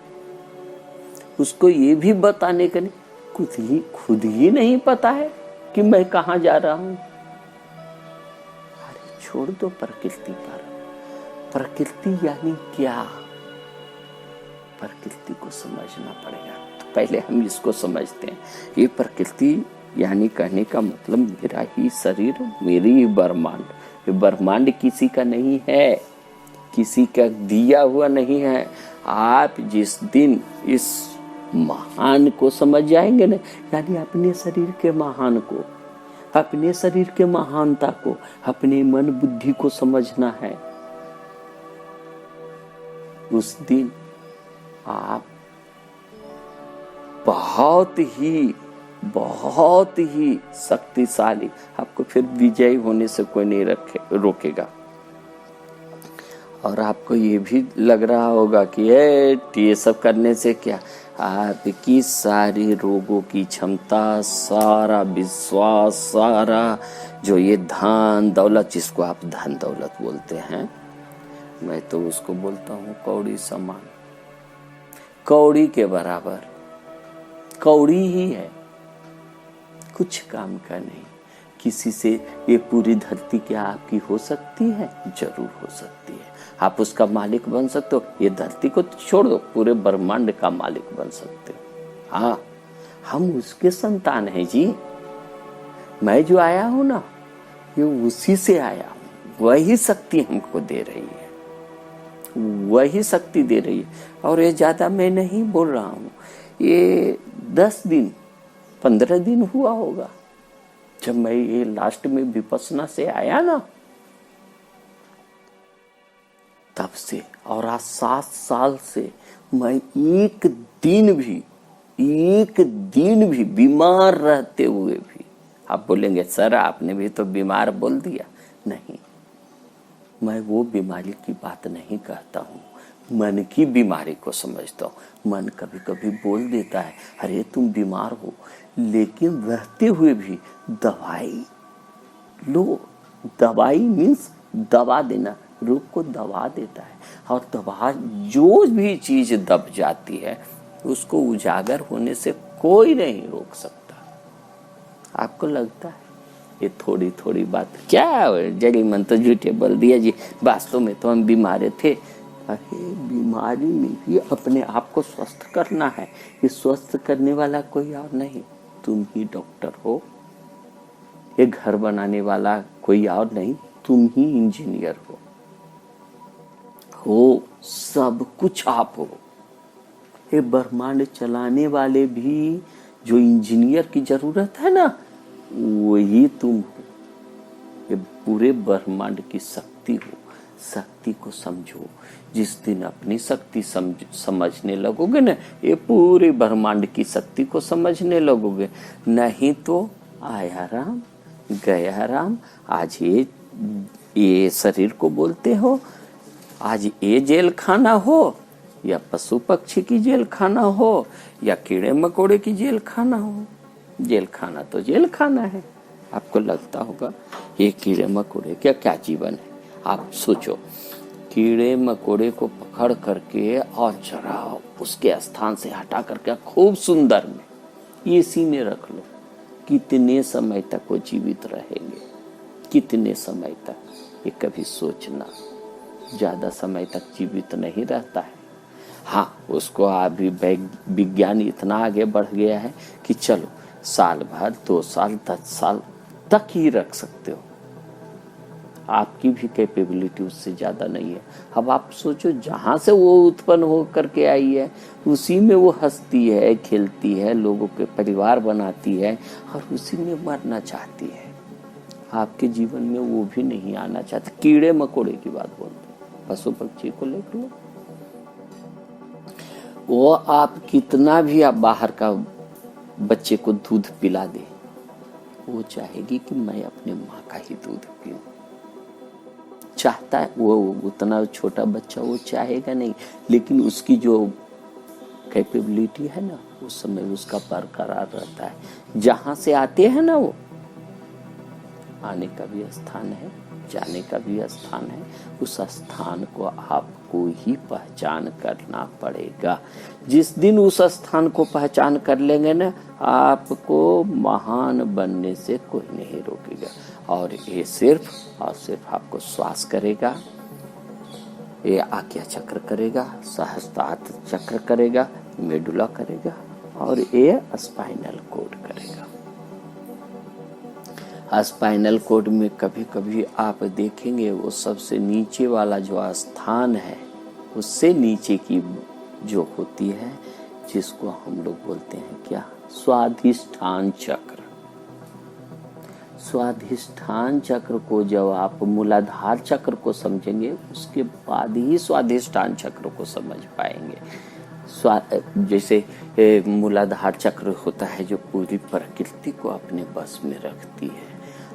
उसको ये भी बताने का नहीं, खुद ही नहीं पता है कि मैं कहाँ जा रहा हूँ। अरे छोड़ दो प्रकृति पर। प्रकृति यानी क्या? प्रकृति को समझना पड़ेगा। तो पहले हम इसको समझते हैं। ये प्रकृति यानी कहने का मतलब मेरा ही शरीर, मेरी ही ब्रह्मांड। ये ब्रह्मांड किसी का नहीं है, किसी का दिया हुआ नहीं है। आप जिस दिन इस महान को समझ जाएंगे ना, यानी अपने शरीर के महान को, अपने शरीर के महानता को, अपने मन बुद्धि को समझना है, उस दिन आप बहुत ही बहुत ही शक्तिशाली, आपको फिर विजयी होने से कोई नहीं रोकेगा। और आपको ये भी लग रहा होगा कि ये सब करने से क्या, आपकी सारी रोगों की क्षमता, सारा विश्वास, सारा जो ये धन दौलत, जिसको आप धन दौलत बोलते हैं, मैं तो उसको बोलता हूँ कौड़ी समान, कौड़ी के बराबर, कौड़ी ही है, कुछ काम का नहीं। किसी से ये पूरी धरती क्या आपकी हो सकती है? जरूर हो सकती है। आप उसका मालिक बन सकते हो, ये धरती को छोड़ दो, पूरे ब्रह्मांड का मालिक बन सकते हो। हाँ, हम उसके संतान हैं जी। मैं जो आया हूं ना, ये उसी से आया हूं, वही शक्ति हमको दे रही है, वही शक्ति दे रही है। और ये ज्यादा मैं नहीं बोल रहा हूं, ये 10 दिन 15 दिन हुआ होगा जब मैं ये लास्ट में विपස්සना से आया ना, तब से। और आज 7 साल से मैं एक दिन भी बीमार रहते हुए भी, आप बोलेंगे सर आपने भी तो बीमार बोल दिया। नहीं, मैं वो बीमारी की बात नहीं कहता हूँ, मन की बीमारी को समझता हूँ। मन कभी कभी बोल देता है अरे तुम बीमार हो, लेकिन रहते हुए भी दवाई लो। दवाई मीन्स दबा देना, रोग को दबा देता है। और दबा, जो भी चीज दब जाती है उसको उजागर होने से कोई नहीं रोक सकता। आपको लगता है ये थोड़ी थोड़ी बात क्या, जड़ी मन तो झूठे बोल दिया जी, वास्तव में तो हम बीमार थे। अरे बीमारी में भी अपने आप को स्वस्थ करना है, ये स्वस्थ करने वाला कोई और नहीं, तुम ही डॉक्टर हो। ये घर बनाने वाला कोई और नहीं, तुम ही इंजीनियर हो, सब कुछ आप हो। ये ब्रह्मांड चलाने वाले भी जो इंजीनियर की जरूरत है ना, वही तुम हो। ये पूरे ब्रह्मांड की शक्ति हो। शक्ति को समझो। जिस दिन अपनी शक्ति समझने लगोगे ना, ये पूरे ब्रह्मांड की शक्ति को समझने लगोगे। नहीं तो आया राम गया राम। आज ये शरीर को बोलते हो, आज ये जेल खाना हो, या पशु पक्षी की जेल खाना हो, या कीड़े मकोड़े की जेल खाना हो। जेल खाना तो जेल खाना है। आपको लगता होगा ये कीड़े मकोड़े क्या जीवन है। आप सोचो, कीड़े मकोड़े को पकड़ करके और जरा उसके स्थान से हटा करके खूब सुंदर में एसी में रख लो, कितने समय तक वो जीवित रहेंगे, कितने समय तक। ये कभी सोचना, ज्यादा समय तक जीवित नहीं रहता है। हाँ, उसको अभी विज्ञान इतना आगे बढ़ गया है कि चलो साल भर 2 साल 10 साल तक ही रख सकते हो। आपकी भी कैपेबिलिटी उससे ज्यादा नहीं है। अब आप सोचो, जहां से वो उत्पन्न हो करके आई है उसी में वो हंसती है, खेलती है, लोगों के परिवार बनाती है और उसी में मरना चाहती है। आपके जीवन में वो भी नहीं आना चाहते। कीड़े मकोड़े की बात बोलते, पशु पक्षी को लेकर लो, वो आप कितना भी आप बाहर का बच्चे को दूध पिला दे, वो चाहेगी कि मैं अपने माँ का ही दूध पीऊं। चाहता है वो, उतना छोटा बच्चा वो चाहेगा नहीं, लेकिन उसकी जो कैपेबिलिटी है ना, उस समय उसका बरकरार रहता है। जहां से आते हैं ना, वो आने का भी स्थान है, जाने का भी स्थान है। उस स्थान को आपको ही पहचान करना पड़ेगा। जिस दिन उस स्थान को पहचान कर लेंगे ना, आपको महान बनने से कोई नहीं रोकेगा। और ये सिर्फ और सिर्फ आपको श्वास करेगा, ये आज्ञा चक्र करेगा, सहस्त्रार्थ चक्र करेगा, मेडुला करेगा और ये स्पाइनल कोड करेगा। स्पाइनल कोड में कभी कभी आप देखेंगे वो सबसे नीचे वाला जो स्थान है, उससे नीचे की जो होती है, जिसको हम लोग बोलते हैं क्या, स्वाधिष्ठान चक्र। स्वाधिष्ठान चक्र को जब आप मूलाधार चक्र को समझेंगे, उसके बाद ही स्वाधिष्ठान चक्र को समझ पाएंगे। जैसे मूलाधार चक्र होता है जो पूरी प्रकृति को अपने बस में रखती है।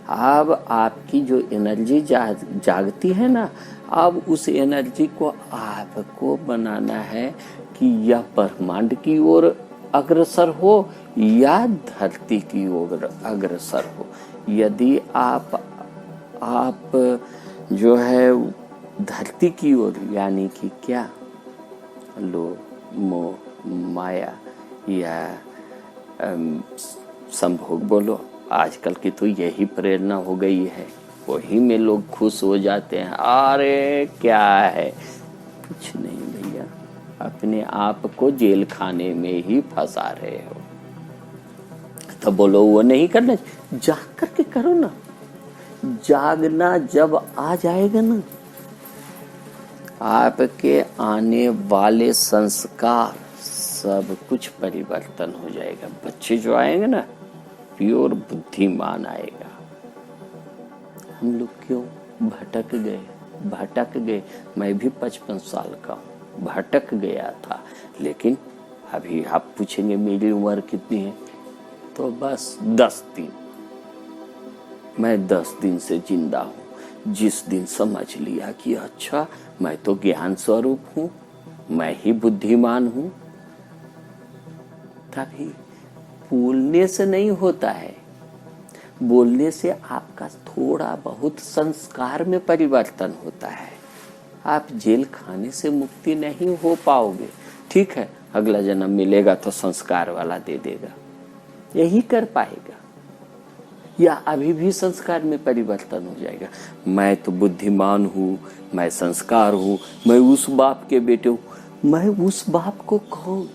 अब आपकी जो एनर्जी जागती है ना, अब उस एनर्जी को आपको बनाना है कि यह ब्रह्मांड की ओर अग्रसर हो या धरती की ओर अग्रसर हो। यदि आप जो है धरती की ओर, यानी कि क्या, लोभ मोह माया या संभोग बोलो, आजकल की तो यही प्रेरणा हो गई है, वही में लोग खुश हो जाते हैं। अरे क्या है, कुछ नहीं भैया, अपने आप को जेल खाने में ही फंसा रहे हो। तो बोलो वो नहीं करना, जाग करके करो ना। जागना जब आ जाएगा ना, आपके आने वाले संस्कार सब कुछ परिवर्तन हो जाएगा। बच्चे जो आएंगे ना, प्योर बुद्धिमान आएगा। हम लोग क्यों भटक गए। मैं भी 55 साल का हूँ, भटक गया था। लेकिन अभी आप पूछेंगे मेरी उम्र कितनी है, तो बस 10 दिन। मैं 10 दिन से जिंदा हूँ। जिस दिन समझ लिया कि अच्छा मैं तो ज्ञान स्वरूप हूँ, मैं ही बुद्धिमान हूँ, तभी बोलने से नहीं होता है। बोलने से आपका थोड़ा बहुत संस्कार में परिवर्तन होता है। आप जेल खाने से मुक्ति नहीं हो पाओगे। ठीक है, अगला जन्म मिलेगा तो संस्कार वाला दे देगा, यही कर पाएगा। या अभी भी संस्कार में परिवर्तन हो जाएगा। मैं तो बुद्धिमान हूँ, मैं संस्कार हूँ, मैं उस बाप के बेटे हूँ। मैं उस बाप को कौन?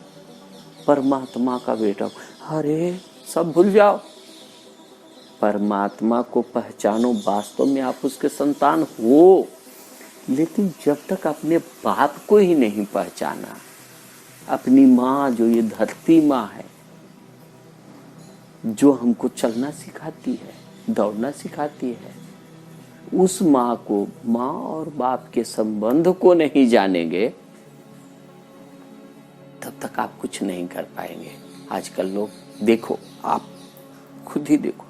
परमात्मा का बेटा हूँ। अरे सब भूल जाओ, परमात्मा को पहचानो। वास्तव में आप उसके संतान हो, लेकिन जब तक अपने बाप को ही नहीं पहचाना, अपनी माँ जो ये धरती माँ है, जो हमको चलना सिखाती है, दौड़ना सिखाती है, उस माँ को, माँ और बाप के संबंध को नहीं जानेंगे, तब तक आप कुछ नहीं कर पाएंगे। आजकल लोग देखो, आप खुद ही देखो,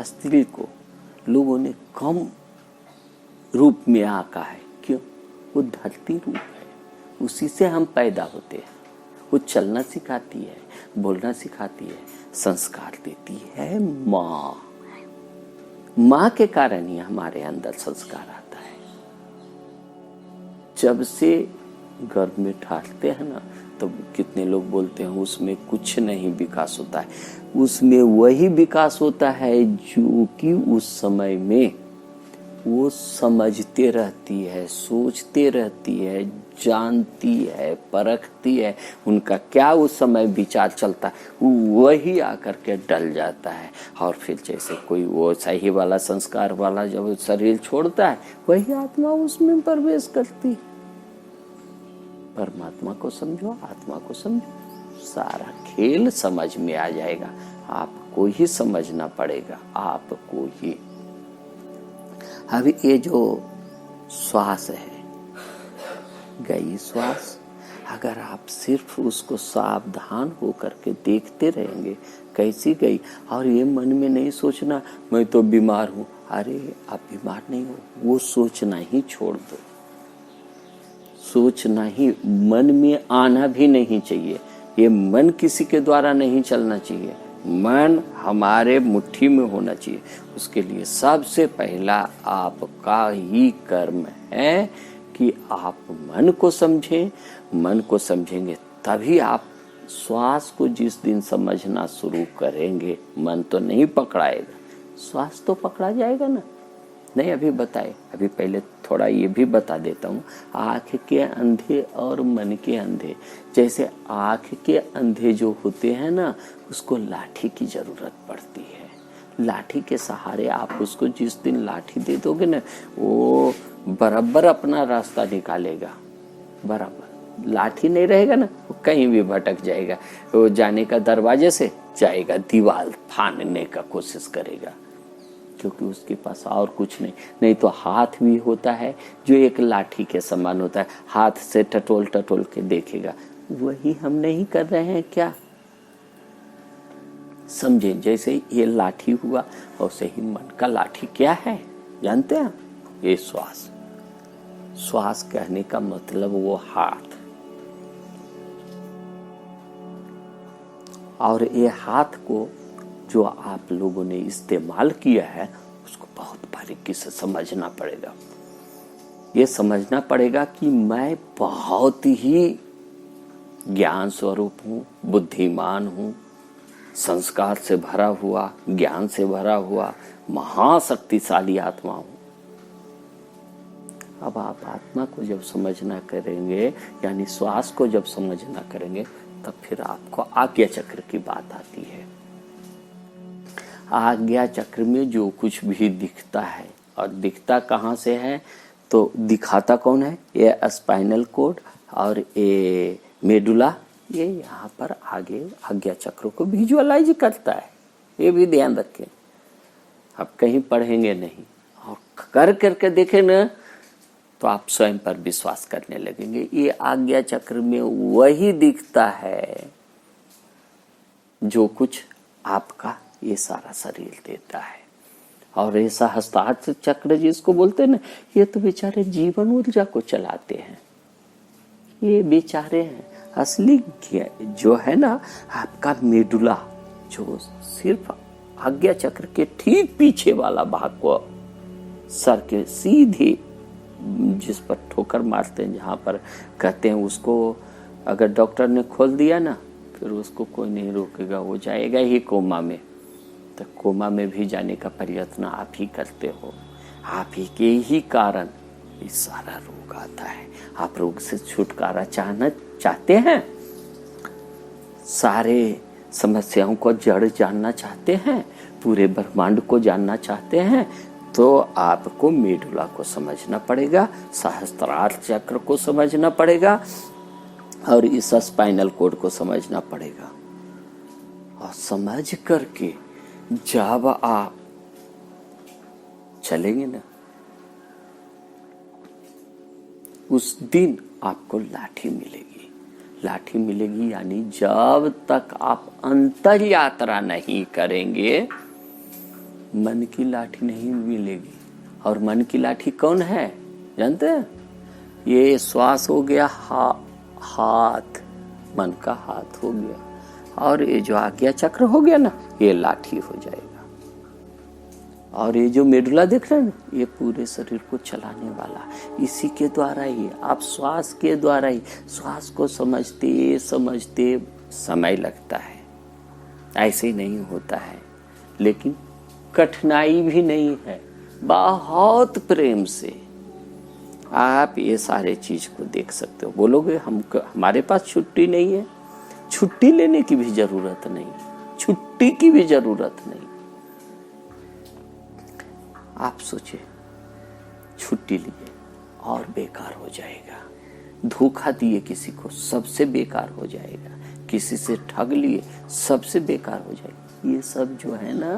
स्त्री को लोगों ने कम रूप में आका है। क्यों? वो धरती रूप है, उसी से हम पैदा होते हैं। वो चलना सिखाती है, बोलना सिखाती है, संस्कार देती है माँ। माँ के कारण ही हमारे अंदर संस्कार आता है। जब से गर्भ में ठालते हैं ना, तो कितने लोग बोलते हैं उसमें कुछ नहीं विकास होता है। उसमें वही विकास होता है जो कि उस समय में वो समझते रहती है, सोचते रहती है, जानती है, परखती है। उनका क्या उस समय विचार चलता है, वही आकर के डल जाता है। और फिर जैसे कोई वो सही वाला संस्कार वाला जब शरीर छोड़ता है, वही आत्मा उसमें प्रवेश करती है। परमात्मा को समझो, आत्मा को समझो, सारा खेल समझ में आ जाएगा। आपको ही समझना पड़ेगा, आपको ही। अभी ये जो श्वास है, गई श्वास, अगर आप सिर्फ उसको सावधान होकर के देखते रहेंगे कैसी गई, और ये मन में नहीं सोचना मैं तो बीमार हूँ। अरे आप बीमार नहीं हो, वो सोचना ही छोड़ दो। सोचना ही मन में आना भी नहीं चाहिए। ये मन किसी के द्वारा नहीं चलना चाहिए, मन हमारे मुट्ठी में होना चाहिए। उसके लिए सबसे पहला आपका ही कर्म है कि आप मन को समझें। मन को समझेंगे तभी आप श्वास को जिस दिन समझना शुरू करेंगे, मन तो नहीं पकड़ाएगा, श्वास तो पकड़ा जाएगा ना। नहीं अभी बताए, अभी पहले थोड़ा ये भी बता देता हूँ। आँख के अंधे और मन के अंधे, जैसे आँख के अंधे जो होते हैं ना, उसको लाठी की जरूरत पड़ती है। लाठी के सहारे आप उसको जिस दिन लाठी दे दोगे ना, वो बराबर अपना रास्ता निकालेगा। बराबर लाठी नहीं रहेगा ना, वो कहीं भी भटक जाएगा। वो जाने का दरवाजे से जाएगा, दीवार फाड़ने का कोशिश करेगा, क्योंकि उसके पास और कुछ नहीं तो हाथ भी होता है जो एक लाठी के समान होता है। हाथ से टटोल टटोल के देखेगा, वही हम नहीं कर रहे हैं क्या? समझे? जैसे ये लाठी हुआ वैसे ही मन का लाठी क्या है जानते हैं? ये श्वास। श्वास कहने का मतलब वो हाथ, और ये हाथ को जो आप लोगों ने इस्तेमाल किया है उसको बहुत बारीकी से समझना पड़ेगा। ये समझना पड़ेगा कि मैं बहुत ही ज्ञान स्वरूप हूँ, बुद्धिमान हूँ, संस्कार से भरा हुआ, ज्ञान से भरा हुआ महाशक्तिशाली आत्मा हूँ। अब आप आत्मा को जब समझना करेंगे, यानी श्वास को जब समझना करेंगे, तब फिर आपको आज्ञा चक्र की बात आती है। आज्ञा चक्र में जो कुछ भी दिखता है, और दिखता कहाँ से है तो दिखाता कौन है? ये स्पाइनल कोड और ये मेडुला, ये यहाँ पर आगे आज्ञा चक्र को विजुअलाइज करता है। ये भी ध्यान रखें, आप कहीं पढ़ेंगे नहीं, और कर करके देखें ना तो आप स्वयं पर विश्वास करने लगेंगे। ये आज्ञा चक्र में वही दिखता है जो कुछ आपका ये सारा शरीर देता है। और ऐसा हस्ताक्षर चक्र जिसको बोलते हैं ना, ये तो बेचारे जीवन ऊर्जा को चलाते हैं। ये बेचारे हैं असली जो है ना आपका मेडुला, जो सिर्फ आज्ञा चक्र के ठीक पीछे वाला भाग को, सर के सीधे जिस पर ठोकर मारते हैं, जहाँ पर कहते हैं उसको अगर डॉक्टर ने खोल दिया ना फिर उसको कोई नहीं रोकेगा, वो जाएगा ही कोमा में। तो कोमा में भी जाने का प्रयत्न आप ही करते हो। आप ही के ही कारण ये सारा रोग आता है। आप रोग से छुटकारा चाहते हैं, सारे समस्याओं को जड़ जानना चाहते हैं, पूरे ब्रह्मांड को जानना चाहते हैं, तो आपको मेडुला को समझना पड़ेगा, सहस्त्रार चक्र को समझना पड़ेगा, और इस स्पाइनल कोड को समझना पड़ेगा। और समझ करके जब आप चलेंगे ना, उस दिन आपको लाठी मिलेगी। लाठी मिलेगी यानी जब तक आप अंतर यात्रा नहीं करेंगे मन की लाठी नहीं मिलेगी। और मन की लाठी कौन है जानते हैं? ये श्वास हो गया, हाथ, मन का हाथ हो गया, और ये जो आज्ञा चक्र हो गया ना, ये लाठी हो जाएगा। और ये जो मेडुला देख रहे हैं ना, ये पूरे शरीर को चलाने वाला, इसी के द्वारा ही आप श्वास के द्वारा ही श्वास को समझते समझते समय लगता है। ऐसे ही नहीं होता है, लेकिन कठिनाई भी नहीं है। बहुत प्रेम से आप ये सारे चीज को देख सकते हो। बोलोगे हमारे पास छुट्टी नहीं है, छुट्टी लेने की भी जरूरत नहीं, छुट्टी की भी जरूरत नहीं। आप सोचिए, छुट्टी लिए और बेकार हो जाएगा, धोखा दिए किसी को सबसे बेकार हो जाएगा, किसी से ठग लिए सबसे बेकार हो जाएगा। ये सब जो है ना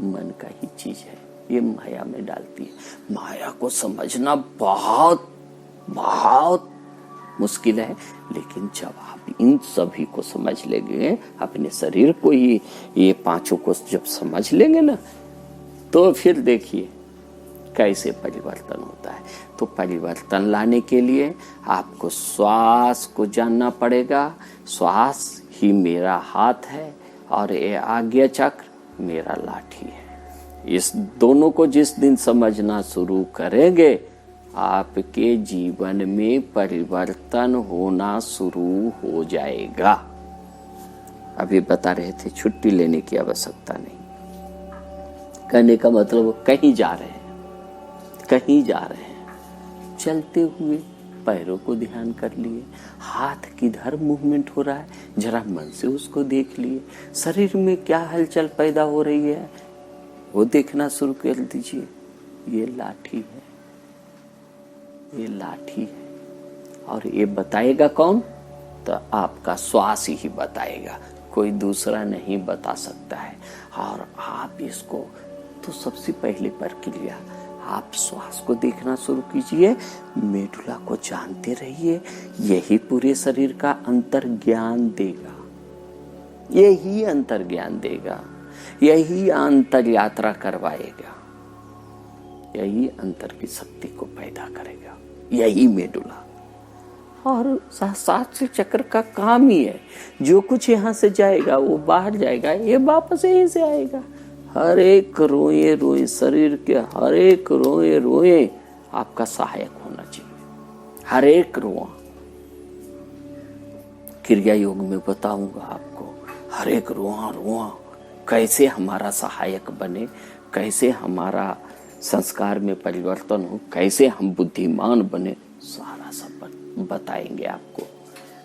मन का ही चीज है, ये माया में डालती है। माया को समझना बहुत बहुत मुश्किल है, लेकिन जब आप इन सभी को समझ लेंगे, अपने शरीर को ही, ये पांचों को जब समझ लेंगे ना, तो फिर देखिए कैसे परिवर्तन होता है। तो परिवर्तन लाने के लिए आपको श्वास को जानना पड़ेगा। श्वास ही मेरा हाथ है और ये आज्ञा चक्र मेरा लाठी है। इस दोनों को जिस दिन समझना शुरू करेंगे, आपके जीवन में परिवर्तन होना शुरू हो जाएगा। अभी बता रहे थे छुट्टी लेने की आवश्यकता नहीं। कहने का मतलब कहीं जा रहे हैं, कहीं जा रहे हैं, चलते हुए पैरों को ध्यान कर लिए, हाथ किधर मूवमेंट हो रहा है जरा मन से उसको देख लिए, शरीर में क्या हलचल पैदा हो रही है वो देखना शुरू कर दीजिए। ये लाठी है, ये लाठी है। और ये बताएगा कौन? तो आपका श्वास ही बताएगा, कोई दूसरा नहीं बता सकता है। और आप इसको तो सबसे पहले प्रक्रिया आप श्वास को देखना शुरू कीजिए, मेडुला को जानते रहिए। यही पूरे शरीर का अंतर ज्ञान देगा, यही अंतर ज्ञान देगा, यही अंतर यात्रा करवाएगा, यही अंतर की शक्ति को पैदा करेगा, यही मेडुला। और सहस्रार चक्र का काम ही है, जो कुछ यहाँ से जाएगा वो बाहर जाएगा, ये वापस यहीं से आएगा। हर एक रोए रोए, शरीर के हर एक रोए रोए आपका सहायक होना चाहिए, हर एक रोआ। क्रिया योग में बताऊंगा आपको, हर एक रोआ रोआ कैसे हमारा सहायक बने, कैसे हमारा संस्कार में परिवर्तन हो, कैसे हम बुद्धिमान बने, सारा सब बताएंगे आपको।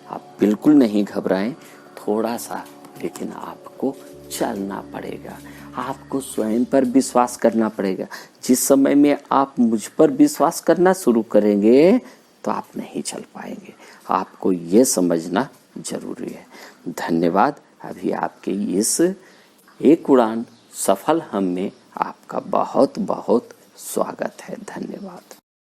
आप बिल्कुल नहीं घबराएं, थोड़ा सा लेकिन आपको चलना पड़ेगा, आपको स्वयं पर विश्वास करना पड़ेगा। जिस समय में आप मुझ पर विश्वास करना शुरू करेंगे तो आप नहीं चल पाएंगे, आपको ये समझना जरूरी है। धन्यवाद। अभी आपके इस एक उड़ान सफल हम में आपका बहुत बहुत स्वागत है। धन्यवाद।